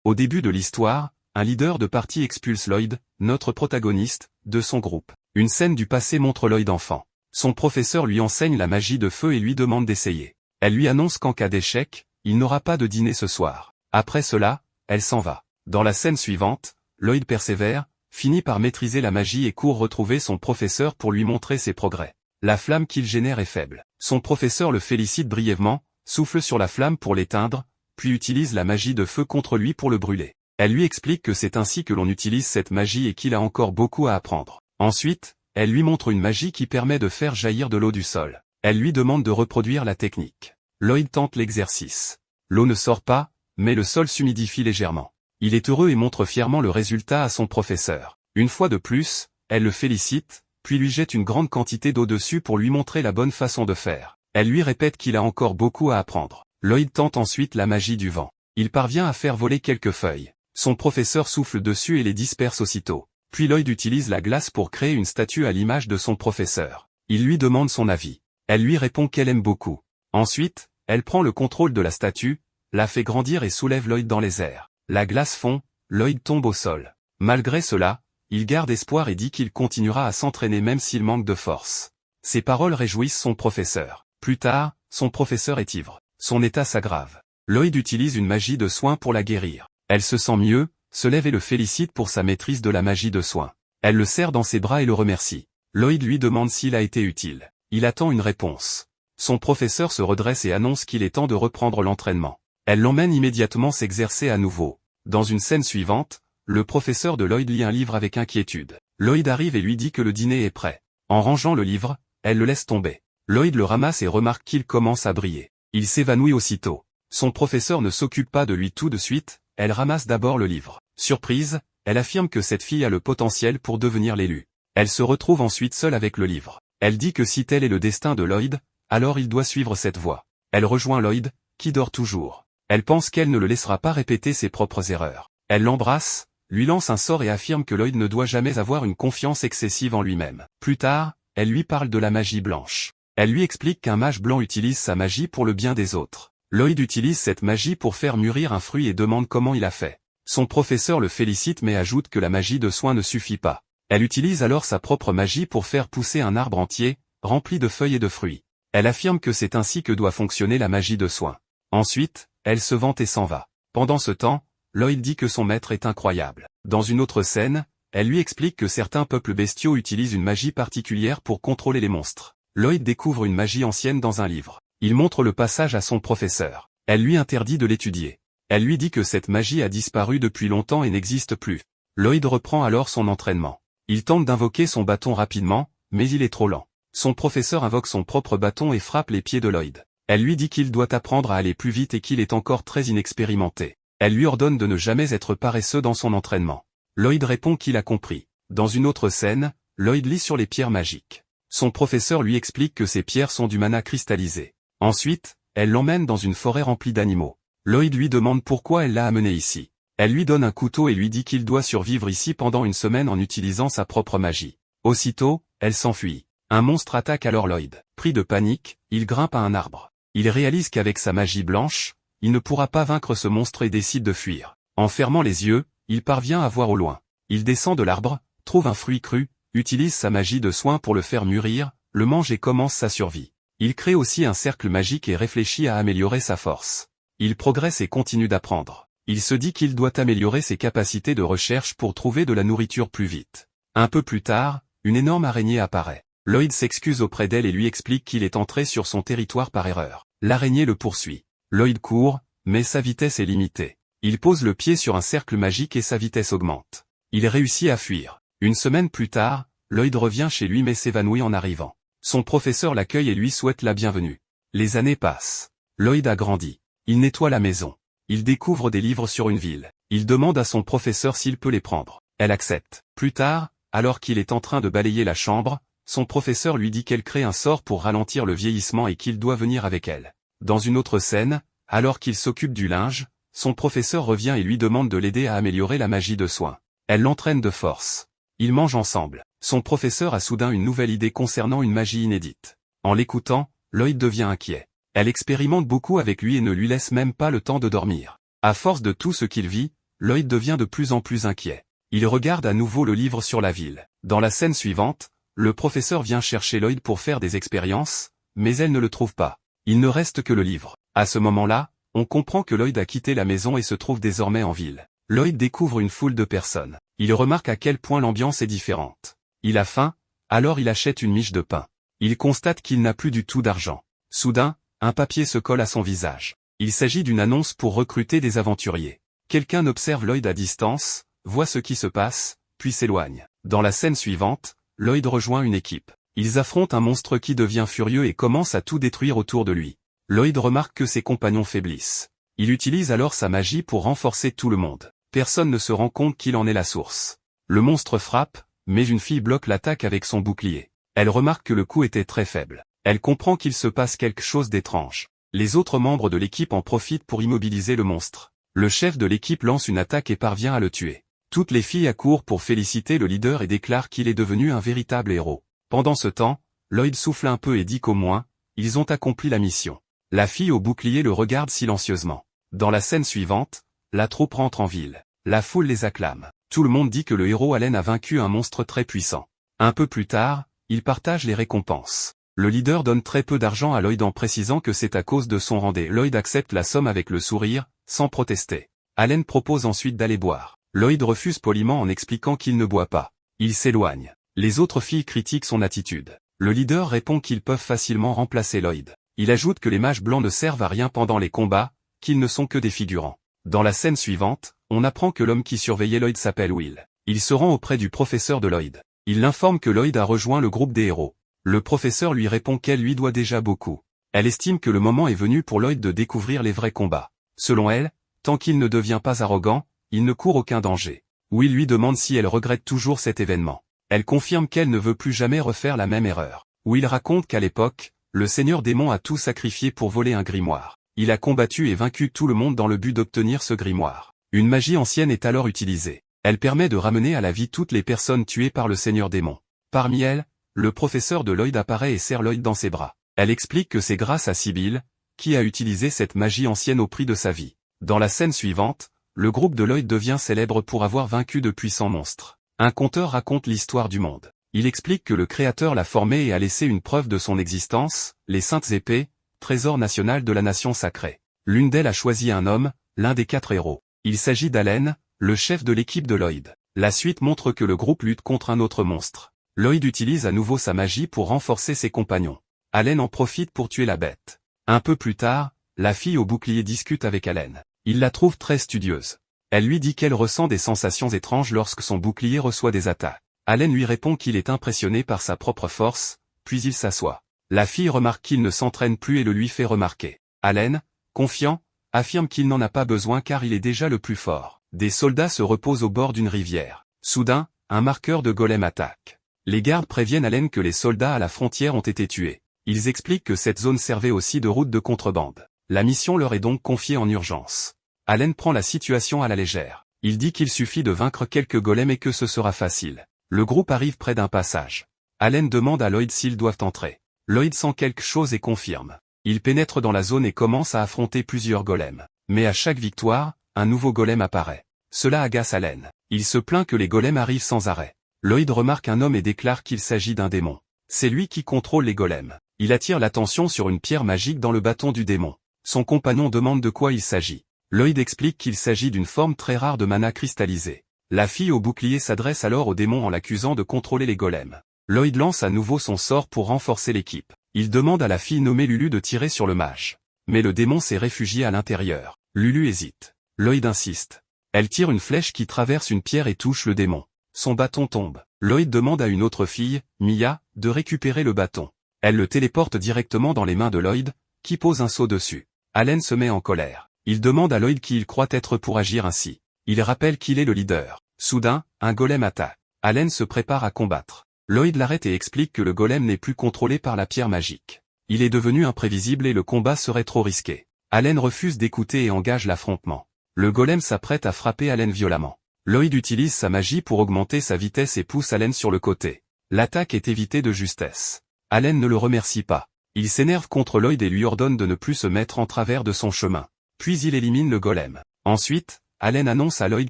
Au début de l'histoire, un leader de parti expulse Lloyd, notre protagoniste, de son groupe. Une scène du passé montre Lloyd enfant. Son professeur lui enseigne la magie de feu et lui demande d'essayer. Elle lui annonce qu'en cas d'échec, il n'aura pas de dîner ce soir. Après cela, elle s'en va. Dans la scène suivante, Lloyd persévère, finit par maîtriser la magie et court retrouver son professeur pour lui montrer ses progrès. La flamme qu'il génère est faible. Son professeur le félicite brièvement, souffle sur la flamme pour l'éteindre, puis utilise la magie de feu contre lui pour le brûler. Elle lui explique que c'est ainsi que l'on utilise cette magie et qu'il a encore beaucoup à apprendre. Ensuite, elle lui montre une magie qui permet de faire jaillir de l'eau du sol. Elle lui demande de reproduire la technique. Lloyd tente l'exercice. L'eau ne sort pas, mais le sol s'humidifie légèrement. Il est heureux et montre fièrement le résultat à son professeur. Une fois de plus, elle le félicite, puis lui jette une grande quantité d'eau dessus pour lui montrer la bonne façon de faire. Elle lui répète qu'il a encore beaucoup à apprendre. Lloyd tente ensuite la magie du vent. Il parvient à faire voler quelques feuilles. Son professeur souffle dessus et les disperse aussitôt. Puis Lloyd utilise la glace pour créer une statue à l'image de son professeur. Il lui demande son avis. Elle lui répond qu'elle aime beaucoup. Ensuite, elle prend le contrôle de la statue, la fait grandir et soulève Lloyd dans les airs. La glace fond, Lloyd tombe au sol. Malgré cela, il garde espoir et dit qu'il continuera à s'entraîner même s'il manque de force. Ces paroles réjouissent son professeur. Plus tard, son professeur est ivre. Son état s'aggrave. Lloyd utilise une magie de soin pour la guérir. Elle se sent mieux, se lève et le félicite pour sa maîtrise de la magie de soin. Elle le serre dans ses bras et le remercie. Lloyd lui demande s'il a été utile. Il attend une réponse. Son professeur se redresse et annonce qu'il est temps de reprendre l'entraînement. Elle l'emmène immédiatement s'exercer à nouveau. Dans une scène suivante, le professeur de Lloyd lit un livre avec inquiétude. Lloyd arrive et lui dit que le dîner est prêt. En rangeant le livre, elle le laisse tomber. Lloyd le ramasse et remarque qu'il commence à briller. Il s'évanouit aussitôt. Son professeur ne s'occupe pas de lui tout de suite, elle ramasse d'abord le livre. Surprise, elle affirme que cette fille a le potentiel pour devenir l'élu. Elle se retrouve ensuite seule avec le livre. Elle dit que si tel est le destin de Lloyd, alors il doit suivre cette voie. Elle rejoint Lloyd, qui dort toujours. Elle pense qu'elle ne le laissera pas répéter ses propres erreurs. Elle l'embrasse, lui lance un sort et affirme que Lloyd ne doit jamais avoir une confiance excessive en lui-même. Plus tard, elle lui parle de la magie blanche. Elle lui explique qu'un mage blanc utilise sa magie pour le bien des autres. Lloyd utilise cette magie pour faire mûrir un fruit et demande comment il a fait. Son professeur le félicite mais ajoute que la magie de soin ne suffit pas. Elle utilise alors sa propre magie pour faire pousser un arbre entier, rempli de feuilles et de fruits. Elle affirme que c'est ainsi que doit fonctionner la magie de soin. Ensuite, elle se vante et s'en va. Pendant ce temps, Lloyd dit que son maître est incroyable. Dans une autre scène, elle lui explique que certains peuples bestiaux utilisent une magie particulière pour contrôler les monstres. Lloyd découvre une magie ancienne dans un livre. Il montre le passage à son professeur. Elle lui interdit de l'étudier. Elle lui dit que cette magie a disparu depuis longtemps et n'existe plus. Lloyd reprend alors son entraînement. Il tente d'invoquer son bâton rapidement, mais il est trop lent. Son professeur invoque son propre bâton et frappe les pieds de Lloyd. Elle lui dit qu'il doit apprendre à aller plus vite et qu'il est encore très inexpérimenté. Elle lui ordonne de ne jamais être paresseux dans son entraînement. Lloyd répond qu'il a compris. Dans une autre scène, Lloyd lit sur les pierres magiques. Son professeur lui explique que ces pierres sont du mana cristallisé. Ensuite, elle l'emmène dans une forêt remplie d'animaux. Lloyd lui demande pourquoi elle l'a amené ici. Elle lui donne un couteau et lui dit qu'il doit survivre ici pendant une semaine en utilisant sa propre magie. Aussitôt, elle s'enfuit. Un monstre attaque alors Lloyd. Pris de panique, il grimpe à un arbre. Il réalise qu'avec sa magie blanche, il ne pourra pas vaincre ce monstre et décide de fuir. En fermant les yeux, il parvient à voir au loin. Il descend de l'arbre, trouve un fruit cru, utilise sa magie de soin pour le faire mûrir, le mange et commence sa survie. Il crée aussi un cercle magique et réfléchit à améliorer sa force. Il progresse et continue d'apprendre. Il se dit qu'il doit améliorer ses capacités de recherche pour trouver de la nourriture plus vite. Un peu plus tard, une énorme araignée apparaît. Lloyd s'excuse auprès d'elle et lui explique qu'il est entré sur son territoire par erreur. L'araignée le poursuit. Lloyd court, mais sa vitesse est limitée. Il pose le pied sur un cercle magique et sa vitesse augmente. Il réussit à fuir. Une semaine plus tard, Lloyd revient chez lui mais s'évanouit en arrivant. Son professeur l'accueille et lui souhaite la bienvenue. Les années passent. Lloyd a grandi. Il nettoie la maison. Il découvre des livres sur une ville. Il demande à son professeur s'il peut les prendre. Elle accepte. Plus tard, alors qu'il est en train de balayer la chambre, son professeur lui dit qu'elle crée un sort pour ralentir le vieillissement et qu'il doit venir avec elle. Dans une autre scène, alors qu'il s'occupe du linge, son professeur revient et lui demande de l'aider à améliorer la magie de soin. Elle l'entraîne de force. Ils mangent ensemble. Son professeur a soudain une nouvelle idée concernant une magie inédite. En l'écoutant, Lloyd devient inquiet. Elle expérimente beaucoup avec lui et ne lui laisse même pas le temps de dormir. À force de tout ce qu'il vit, Lloyd devient de plus en plus inquiet. Il regarde à nouveau le livre sur la ville. Dans la scène suivante, le professeur vient chercher Lloyd pour faire des expériences, mais elle ne le trouve pas. Il ne reste que le livre. À ce moment-là, on comprend que Lloyd a quitté la maison et se trouve désormais en ville. Lloyd découvre une foule de personnes. Il remarque à quel point l'ambiance est différente. Il a faim, alors il achète une miche de pain. Il constate qu'il n'a plus du tout d'argent. Soudain, un papier se colle à son visage. Il s'agit d'une annonce pour recruter des aventuriers. Quelqu'un observe Lloyd à distance, voit ce qui se passe, puis s'éloigne. Dans la scène suivante, Lloyd rejoint une équipe. Ils affrontent un monstre qui devient furieux et commence à tout détruire autour de lui. Lloyd remarque que ses compagnons faiblissent. Il utilise alors sa magie pour renforcer tout le monde. Personne ne se rend compte qu'il en est la source. Le monstre frappe, mais une fille bloque l'attaque avec son bouclier. Elle remarque que le coup était très faible. Elle comprend qu'il se passe quelque chose d'étrange. Les autres membres de l'équipe en profitent pour immobiliser le monstre. Le chef de l'équipe lance une attaque et parvient à le tuer. Toutes les filles accourent pour féliciter le leader et déclarent qu'il est devenu un véritable héros. Pendant ce temps, Lloyd souffle un peu et dit qu'au moins, ils ont accompli la mission. La fille au bouclier le regarde silencieusement. Dans la scène suivante, la troupe rentre en ville. La foule les acclame. Tout le monde dit que le héros Allen a vaincu un monstre très puissant. Un peu plus tard, ils partagent les récompenses. Le leader donne très peu d'argent à Lloyd en précisant que c'est à cause de son rendez. Lloyd accepte la somme avec le sourire, sans protester. Allen propose ensuite d'aller boire. Lloyd refuse poliment en expliquant qu'il ne boit pas. Il s'éloigne. Les autres filles critiquent son attitude. Le leader répond qu'ils peuvent facilement remplacer Lloyd. Il ajoute que les mages blancs ne servent à rien pendant les combats, qu'ils ne sont que des figurants. Dans la scène suivante, on apprend que l'homme qui surveillait Lloyd s'appelle Will. Il se rend auprès du professeur de Lloyd. Il l'informe que Lloyd a rejoint le groupe des héros. Le professeur lui répond qu'elle lui doit déjà beaucoup. Elle estime que le moment est venu pour Lloyd de découvrir les vrais combats. Selon elle, tant qu'il ne devient pas arrogant, il ne court aucun danger. Will lui demande si elle regrette toujours cet événement. Elle confirme qu'elle ne veut plus jamais refaire la même erreur. Will raconte qu'à l'époque, le seigneur démon a tout sacrifié pour voler un grimoire. Il a combattu et vaincu tout le monde dans le but d'obtenir ce grimoire. Une magie ancienne est alors utilisée. Elle permet de ramener à la vie toutes les personnes tuées par le seigneur démon. Parmi elles, le professeur de Lloyd apparaît et serre Lloyd dans ses bras. Elle explique que c'est grâce à Sibyl, qui a utilisé cette magie ancienne au prix de sa vie. Dans la scène suivante, le groupe de Lloyd devient célèbre pour avoir vaincu de puissants monstres. Un conteur raconte l'histoire du monde. Il explique que le Créateur l'a formé et a laissé une preuve de son existence, les saintes épées, trésor national de la nation sacrée. L'une d'elles a choisi un homme, l'un des 4 héros. Il s'agit d'Allen, le chef de l'équipe de Lloyd. La suite montre que le groupe lutte contre un autre monstre. Lloyd utilise à nouveau sa magie pour renforcer ses compagnons. Allen en profite pour tuer la bête. Un peu plus tard, la fille au bouclier discute avec Allen. Il la trouve très studieuse. Elle lui dit qu'elle ressent des sensations étranges lorsque son bouclier reçoit des attaques. Allen lui répond qu'il est impressionné par sa propre force, puis il s'assoit. La fille remarque qu'il ne s'entraîne plus et le lui fait remarquer. Allen, confiant, affirme qu'il n'en a pas besoin car il est déjà le plus fort. Des soldats se reposent au bord d'une rivière. Soudain, un marqueur de golem attaque. Les gardes préviennent Allen que les soldats à la frontière ont été tués. Ils expliquent que cette zone servait aussi de route de contrebande. La mission leur est donc confiée en urgence. Allen prend la situation à la légère. Il dit qu'il suffit de vaincre quelques golems et que ce sera facile. Le groupe arrive près d'un passage. Allen demande à Lloyd s'ils doivent entrer. Lloyd sent quelque chose et confirme. Il pénètre dans la zone et commence à affronter plusieurs golems. Mais à chaque victoire, un nouveau golem apparaît. Cela agace Allen. Il se plaint que les golems arrivent sans arrêt. Lloyd remarque un homme et déclare qu'il s'agit d'un démon. C'est lui qui contrôle les golems. Il attire l'attention sur une pierre magique dans le bâton du démon. Son compagnon demande de quoi il s'agit. Lloyd explique qu'il s'agit d'une forme très rare de mana cristallisé. La fille au bouclier s'adresse alors au démon en l'accusant de contrôler les golems. Lloyd lance à nouveau son sort pour renforcer l'équipe. Il demande à la fille nommée Lulu de tirer sur le mage. Mais le démon s'est réfugié à l'intérieur. Lulu hésite. Lloyd insiste. Elle tire une flèche qui traverse une pierre et touche le démon. Son bâton tombe. Lloyd demande à une autre fille, Mia, de récupérer le bâton. Elle le téléporte directement dans les mains de Lloyd, qui pose un seau dessus. Allen se met en colère. Il demande à Lloyd qui il croit être pour agir ainsi. Il rappelle qu'il est le leader. Soudain, un golem attaque. Allen se prépare à combattre. Lloyd l'arrête et explique que le golem n'est plus contrôlé par la pierre magique. Il est devenu imprévisible et le combat serait trop risqué. Allen refuse d'écouter et engage l'affrontement. Le golem s'apprête à frapper Allen violemment. Lloyd utilise sa magie pour augmenter sa vitesse et pousse Allen sur le côté. L'attaque est évitée de justesse. Allen ne le remercie pas. Il s'énerve contre Lloyd et lui ordonne de ne plus se mettre en travers de son chemin. Puis il élimine le golem. Ensuite, Allen annonce à Lloyd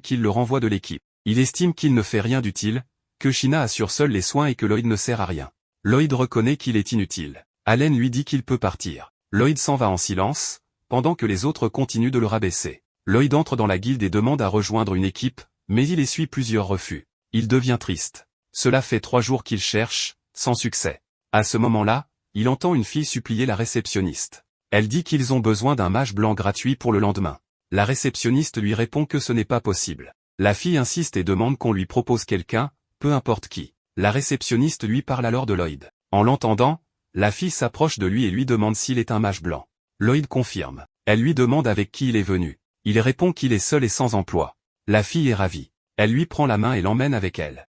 qu'il le renvoie de l'équipe. Il estime qu'il ne fait rien d'utile, que Sheena assure seule les soins et que Lloyd ne sert à rien. Lloyd reconnaît qu'il est inutile. Allen lui dit qu'il peut partir. Lloyd s'en va en silence, pendant que les autres continuent de le rabaisser. Lloyd entre dans la guilde et demande à rejoindre une équipe, mais il essuie plusieurs refus. Il devient triste. Cela fait 3 jours qu'il cherche, sans succès. À ce moment-là, il entend une fille supplier la réceptionniste. Elle dit qu'ils ont besoin d'un mage blanc gratuit pour le lendemain. La réceptionniste lui répond que ce n'est pas possible. La fille insiste et demande qu'on lui propose quelqu'un, peu importe qui. La réceptionniste lui parle alors de Lloyd. En l'entendant, la fille s'approche de lui et lui demande s'il est un mage blanc. Lloyd confirme. Elle lui demande avec qui il est venu. Il répond qu'il est seul et sans emploi. La fille est ravie. Elle lui prend la main et l'emmène avec elle.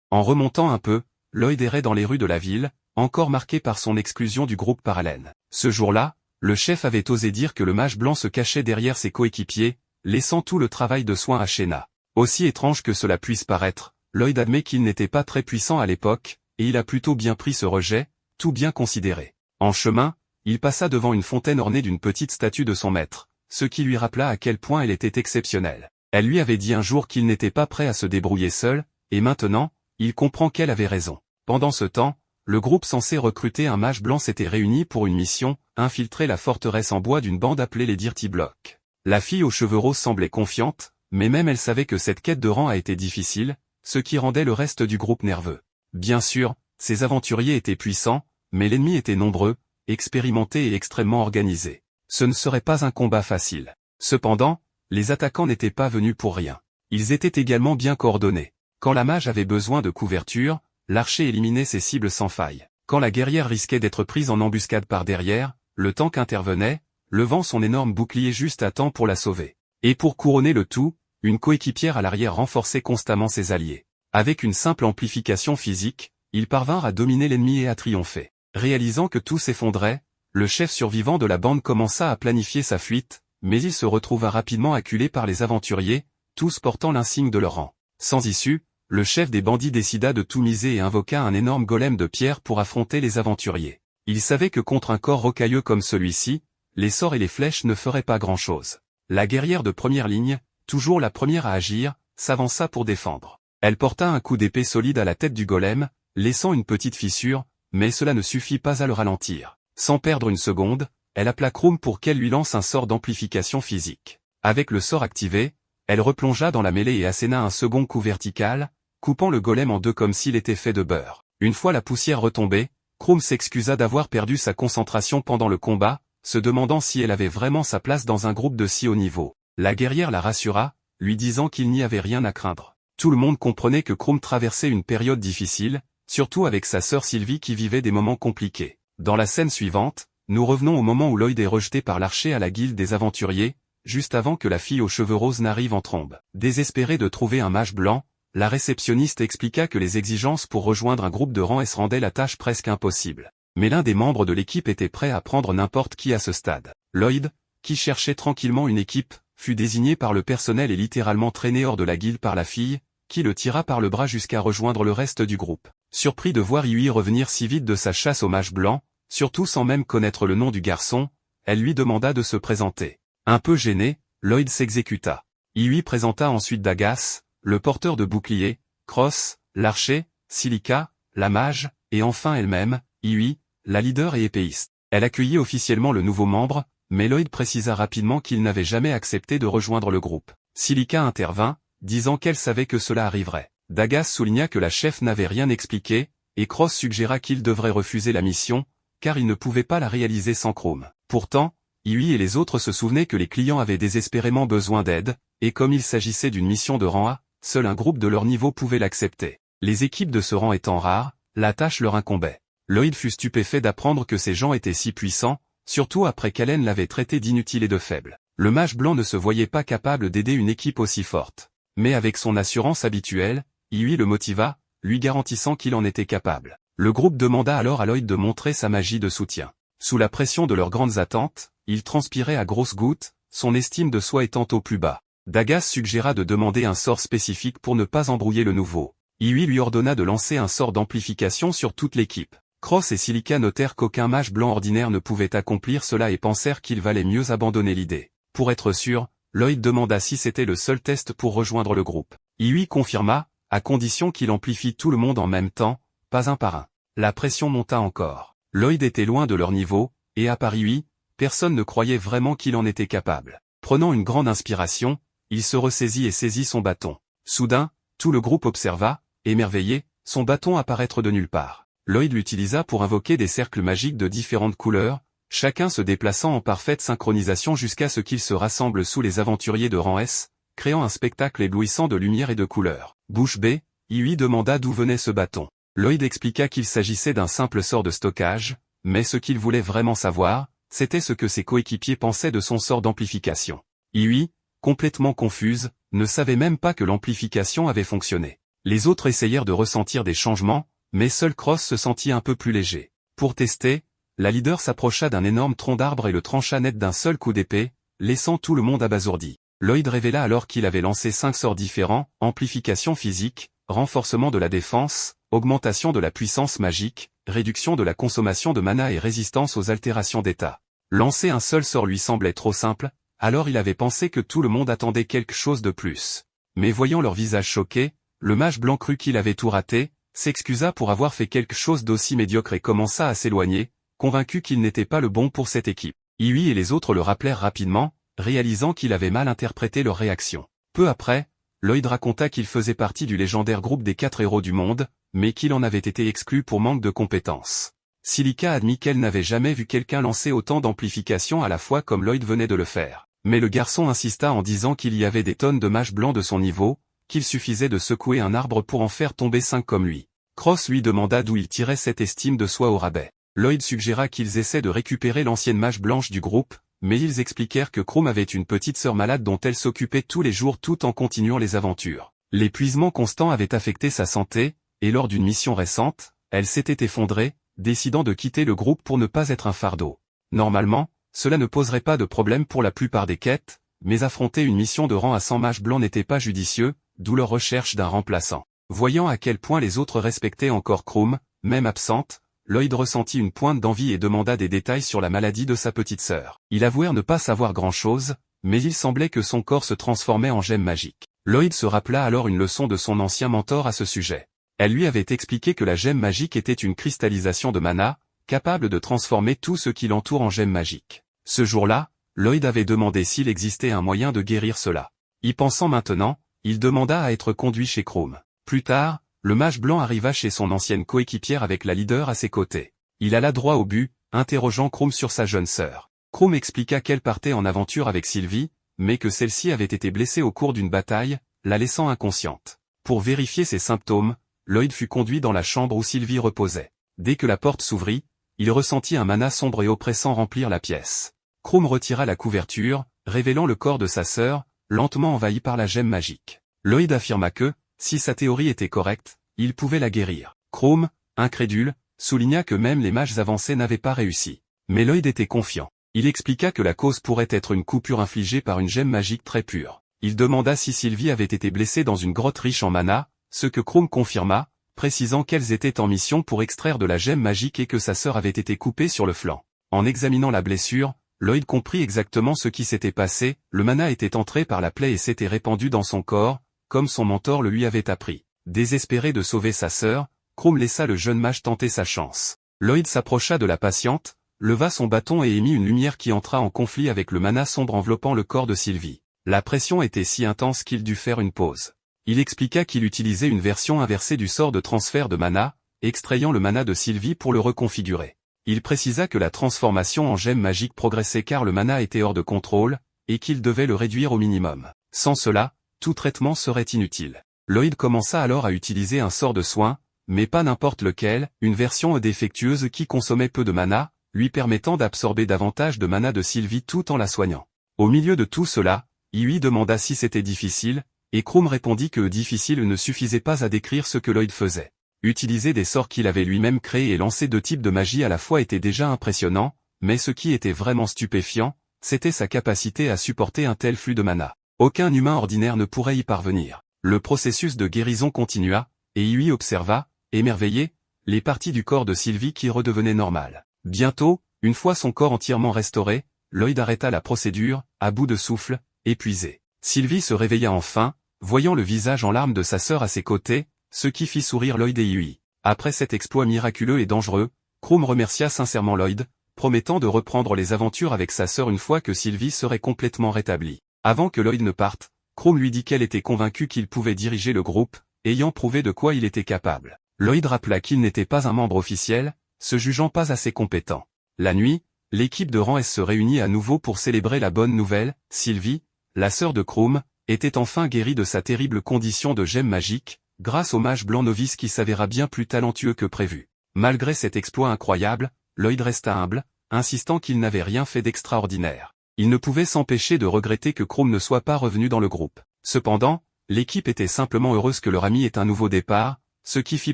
En remontant un peu, Lloyd errait dans les rues de la ville, encore marqué par son exclusion du groupe par Allen. Ce jour-là, le chef avait osé dire que le mage blanc se cachait derrière ses coéquipiers, laissant tout le travail de soin à Sheena. Aussi étrange que cela puisse paraître, Lloyd admet qu'il n'était pas très puissant à l'époque, et il a plutôt bien pris ce rejet, tout bien considéré. En chemin, il passa devant une fontaine ornée d'une petite statue de son maître, ce qui lui rappela à quel point elle était exceptionnelle. Elle lui avait dit un jour qu'il n'était pas prêt à se débrouiller seul, et maintenant, il comprend qu'elle avait raison. Pendant ce temps, le groupe censé recruter un mage blanc s'était réuni pour une mission, infiltrer la forteresse en bois d'une bande appelée les Dirty Blocks. La fille aux cheveux roses semblait confiante, mais même elle savait que cette quête de rang a été difficile, ce qui rendait le reste du groupe nerveux. Bien sûr, ces aventuriers étaient puissants, mais l'ennemi était nombreux, expérimenté et extrêmement organisé. Ce ne serait pas un combat facile. Cependant, les attaquants n'étaient pas venus pour rien. Ils étaient également bien coordonnés. Quand la mage avait besoin de couverture, l'archer éliminait ses cibles sans faille. Quand la guerrière risquait d'être prise en embuscade par derrière, le tank intervenait, levant son énorme bouclier juste à temps pour la sauver. Et pour couronner le tout, une coéquipière à l'arrière renforçait constamment ses alliés. Avec une simple amplification physique, ils parvinrent à dominer l'ennemi et à triompher. Réalisant que tout s'effondrait, le chef survivant de la bande commença à planifier sa fuite, mais il se retrouva rapidement acculé par les aventuriers, tous portant l'insigne de leur rang. Sans issue, le chef des bandits décida de tout miser et invoqua un énorme golem de pierre pour affronter les aventuriers. Il savait que contre un corps rocailleux comme celui-ci, les sorts et les flèches ne feraient pas grand-chose. La guerrière de première ligne, toujours la première à agir, s'avança pour défendre. Elle porta un coup d'épée solide à la tête du golem, laissant une petite fissure, mais cela ne suffit pas à le ralentir. Sans perdre une seconde, elle appela Krumm pour qu'elle lui lance un sort d'amplification physique. Avec le sort activé, elle replongea dans la mêlée et asséna un second coup vertical, coupant le golem en deux comme s'il était fait de beurre. Une fois la poussière retombée, Krumm s'excusa d'avoir perdu sa concentration pendant le combat, se demandant si elle avait vraiment sa place dans un groupe de si haut niveau. La guerrière la rassura, lui disant qu'il n'y avait rien à craindre. Tout le monde comprenait que Krumm traversait une période difficile, surtout avec sa sœur Sylvie qui vivait des moments compliqués. Dans la scène suivante, nous revenons au moment où Lloyd est rejeté par l'archer à la guilde des aventuriers, juste avant que la fille aux cheveux roses n'arrive en trombe. Désespérée de trouver un mage blanc, la réceptionniste expliqua que les exigences pour rejoindre un groupe de rang S rendaient la tâche presque impossible. Mais l'un des membres de l'équipe était prêt à prendre n'importe qui à ce stade. Lloyd, qui cherchait tranquillement une équipe, fut désigné par le personnel et littéralement traîné hors de la guilde par la fille, qui le tira par le bras jusqu'à rejoindre le reste du groupe. Surpris de voir Yui revenir si vite de sa chasse au mage blanc, surtout sans même connaître le nom du garçon, elle lui demanda de se présenter. Un peu gêné, Lloyd s'exécuta. Yui présenta ensuite Dagas, le porteur de bouclier, Cross, l'archer, Silica, la mage, et enfin elle-même, Yui, la leader et épéiste. Elle accueillit officiellement le nouveau membre, mais Lloyd précisa rapidement qu'il n'avait jamais accepté de rejoindre le groupe. Silica intervint, disant qu'elle savait que cela arriverait. Dagas souligna que la chef n'avait rien expliqué, et Cross suggéra qu'il devrait refuser la mission, car il ne pouvait pas la réaliser sans Krumm. Pourtant, Yui et les autres se souvenaient que les clients avaient désespérément besoin d'aide, et comme il s'agissait d'une mission de rang A, seul un groupe de leur niveau pouvait l'accepter. Les équipes de ce rang étant rares, la tâche leur incombait. Lloyd fut stupéfait d'apprendre que ces gens étaient si puissants, surtout après qu'Allen l'avait traité d'inutile et de faible. Le mage blanc ne se voyait pas capable d'aider une équipe aussi forte. Mais avec son assurance habituelle, Yui le motiva, lui garantissant qu'il en était capable. Le groupe demanda alors à Lloyd de montrer sa magie de soutien. Sous la pression de leurs grandes attentes, il transpirait à grosses gouttes, son estime de soi étant au plus bas. Dagas suggéra de demander un sort spécifique pour ne pas embrouiller le nouveau. Yui lui ordonna de lancer un sort d'amplification sur toute l'équipe. Cross et Silica notèrent qu'aucun mage blanc ordinaire ne pouvait accomplir cela et pensèrent qu'il valait mieux abandonner l'idée. Pour être sûr, Lloyd demanda si c'était le seul test pour rejoindre le groupe. Iwi confirma, à condition qu'il amplifie tout le monde en même temps, pas un par un. La pression monta encore. Lloyd était loin de leur niveau, et à part Iwi, personne ne croyait vraiment qu'il en était capable. Prenant une grande inspiration, il se ressaisit et saisit son bâton. Soudain, tout le groupe observa, émerveillé, son bâton apparaître de nulle part. Lloyd l'utilisa pour invoquer des cercles magiques de différentes couleurs, chacun se déplaçant en parfaite synchronisation jusqu'à ce qu'ils se rassemblent sous les aventuriers de rang S, créant un spectacle éblouissant de lumière et de couleurs. Bouche bée, Iwi demanda d'où venait ce bâton. Lloyd expliqua qu'il s'agissait d'un simple sort de stockage, mais ce qu'il voulait vraiment savoir, c'était ce que ses coéquipiers pensaient de son sort d'amplification. Iwi, complètement confuse, ne savait même pas que l'amplification avait fonctionné. Les autres essayèrent de ressentir des changements, mais seul Cross se sentit un peu plus léger. Pour tester, la leader s'approcha d'un énorme tronc d'arbre et le trancha net d'un seul coup d'épée, laissant tout le monde abasourdi. Lloyd révéla alors qu'il avait lancé 5 sorts différents, amplification physique, renforcement de la défense, augmentation de la puissance magique, réduction de la consommation de mana et résistance aux altérations d'état. Lancer un seul sort lui semblait trop simple, alors il avait pensé que tout le monde attendait quelque chose de plus. Mais voyant leur visage choqués, le mage blanc crut qu'il avait tout raté, s'excusa pour avoir fait quelque chose d'aussi médiocre et commença à s'éloigner, convaincu qu'il n'était pas le bon pour cette équipe. Iwi et les autres le rappelèrent rapidement, réalisant qu'il avait mal interprété leur réaction. Peu après, Lloyd raconta qu'il faisait partie du légendaire groupe des 4 héros du monde, mais qu'il en avait été exclu pour manque de compétences. Silica admit qu'elle n'avait jamais vu quelqu'un lancer autant d'amplification à la fois comme Lloyd venait de le faire. Mais le garçon insista en disant qu'il y avait des tonnes de mages blancs de son niveau, qu'il suffisait de secouer un arbre pour en faire tomber 5 comme lui. Cross lui demanda d'où il tirait cette estime de soi au rabais. Lloyd suggéra qu'ils essaient de récupérer l'ancienne mage blanche du groupe, mais ils expliquèrent que Chrome avait une petite sœur malade dont elle s'occupait tous les jours tout en continuant les aventures. L'épuisement constant avait affecté sa santé, et lors d'une mission récente, elle s'était effondrée, décidant de quitter le groupe pour ne pas être un fardeau. Normalement, cela ne poserait pas de problème pour la plupart des quêtes, mais affronter une mission de rang à 100 mages blancs n'était pas judicieux, d'où leur recherche d'un remplaçant. Voyant à quel point les autres respectaient encore Chrome, même absente, Lloyd ressentit une pointe d'envie et demanda des détails sur la maladie de sa petite sœur. Il avouèrent ne pas savoir grand-chose, mais il semblait que son corps se transformait en gemme magique. Lloyd se rappela alors une leçon de son ancien mentor à ce sujet. Elle lui avait expliqué que la gemme magique était une cristallisation de mana, capable de transformer tout ce qui l'entoure en gemme magique. Ce jour-là, Lloyd avait demandé s'il existait un moyen de guérir cela. Y pensant maintenant, il demanda à être conduit chez Chrome. Plus tard, le mage blanc arriva chez son ancienne coéquipière avec la leader à ses côtés. Il alla droit au but, interrogeant Chrome sur sa jeune sœur. Chrome expliqua qu'elle partait en aventure avec Sylvie, mais que celle-ci avait été blessée au cours d'une bataille, la laissant inconsciente. Pour vérifier ses symptômes, Lloyd fut conduit dans la chambre où Sylvie reposait. Dès que la porte s'ouvrit, il ressentit un mana sombre et oppressant remplir la pièce. Chrome retira la couverture, révélant le corps de sa sœur, lentement envahi par la gemme magique. Lloyd affirma que, si sa théorie était correcte, il pouvait la guérir. Chrome, incrédule, souligna que même les mages avancés n'avaient pas réussi. Mais Lloyd était confiant. Il expliqua que la cause pourrait être une coupure infligée par une gemme magique très pure. Il demanda si Sylvie avait été blessée dans une grotte riche en mana, ce que Chrome confirma, précisant qu'elles étaient en mission pour extraire de la gemme magique et que sa sœur avait été coupée sur le flanc. En examinant la blessure, Lloyd comprit exactement ce qui s'était passé, le mana était entré par la plaie et s'était répandu dans son corps, comme son mentor le lui avait appris. Désespéré de sauver sa sœur, Chrome laissa le jeune mage tenter sa chance. Lloyd s'approcha de la patiente, leva son bâton et émit une lumière qui entra en conflit avec le mana sombre enveloppant le corps de Sylvie. La pression était si intense qu'il dut faire une pause. Il expliqua qu'il utilisait une version inversée du sort de transfert de mana, extrayant le mana de Sylvie pour le reconfigurer. Il précisa que la transformation en gemme magique progressait car le mana était hors de contrôle, et qu'il devait le réduire au minimum. Sans cela, tout traitement serait inutile. Lloyd commença alors à utiliser un sort de soin, mais pas n'importe lequel, une version défectueuse qui consommait peu de mana, lui permettant d'absorber davantage de mana de Sylvie tout en la soignant. Au milieu de tout cela, Iwi demanda si c'était difficile, et Chrome répondit que difficile ne suffisait pas à décrire ce que Lloyd faisait. Utiliser des sorts qu'il avait lui-même créés et lancer 2 types de magie à la fois était déjà impressionnant, mais ce qui était vraiment stupéfiant, c'était sa capacité à supporter un tel flux de mana. Aucun humain ordinaire ne pourrait y parvenir. Le processus de guérison continua, et Iwi observa, émerveillé, les parties du corps de Sylvie qui redevenaient normales. Bientôt, une fois son corps entièrement restauré, Lloyd arrêta la procédure, à bout de souffle, épuisé. Sylvie se réveilla enfin, voyant le visage en larmes de sa sœur à ses côtés, ce qui fit sourire Lloyd et Hughie. Après cet exploit miraculeux et dangereux, Krumm remercia sincèrement Lloyd, promettant de reprendre les aventures avec sa sœur une fois que Sylvie serait complètement rétablie. Avant que Lloyd ne parte, Krumm lui dit qu'elle était convaincue qu'il pouvait diriger le groupe, ayant prouvé de quoi il était capable. Lloyd rappela qu'il n'était pas un membre officiel, se jugeant pas assez compétent. La nuit, l'équipe de rang S se réunit à nouveau pour célébrer la bonne nouvelle. Sylvie, la sœur de Krumm, était enfin guérie de sa terrible condition de gemme magique, grâce au mage blanc novice qui s'avéra bien plus talentueux que prévu. Malgré cet exploit incroyable, Lloyd resta humble, insistant qu'il n'avait rien fait d'extraordinaire. Il ne pouvait s'empêcher de regretter que Krumm ne soit pas revenu dans le groupe. Cependant, l'équipe était simplement heureuse que leur ami ait un nouveau départ, ce qui fit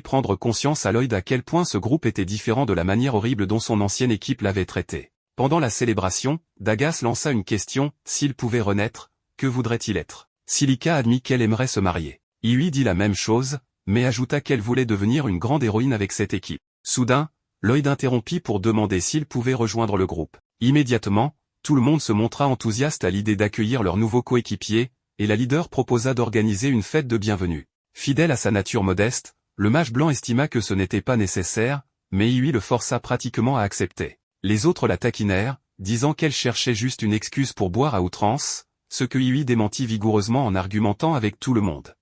prendre conscience à Lloyd à quel point ce groupe était différent de la manière horrible dont son ancienne équipe l'avait traité. Pendant la célébration, Dagas lança une question, s'il pouvait renaître, que voudrait-il être? Silica admit qu'elle aimerait se marier. Hughie dit la même chose, mais ajouta qu'elle voulait devenir une grande héroïne avec cette équipe. Soudain, Lloyd interrompit pour demander s'il pouvait rejoindre le groupe. Immédiatement, tout le monde se montra enthousiaste à l'idée d'accueillir leur nouveau coéquipier, et la leader proposa d'organiser une fête de bienvenue. Fidèle à sa nature modeste, le mage blanc estima que ce n'était pas nécessaire, mais Hughie le força pratiquement à accepter. Les autres la taquinèrent, disant qu'elle cherchait juste une excuse pour boire à outrance, ce que Hughie démentit vigoureusement en argumentant avec tout le monde.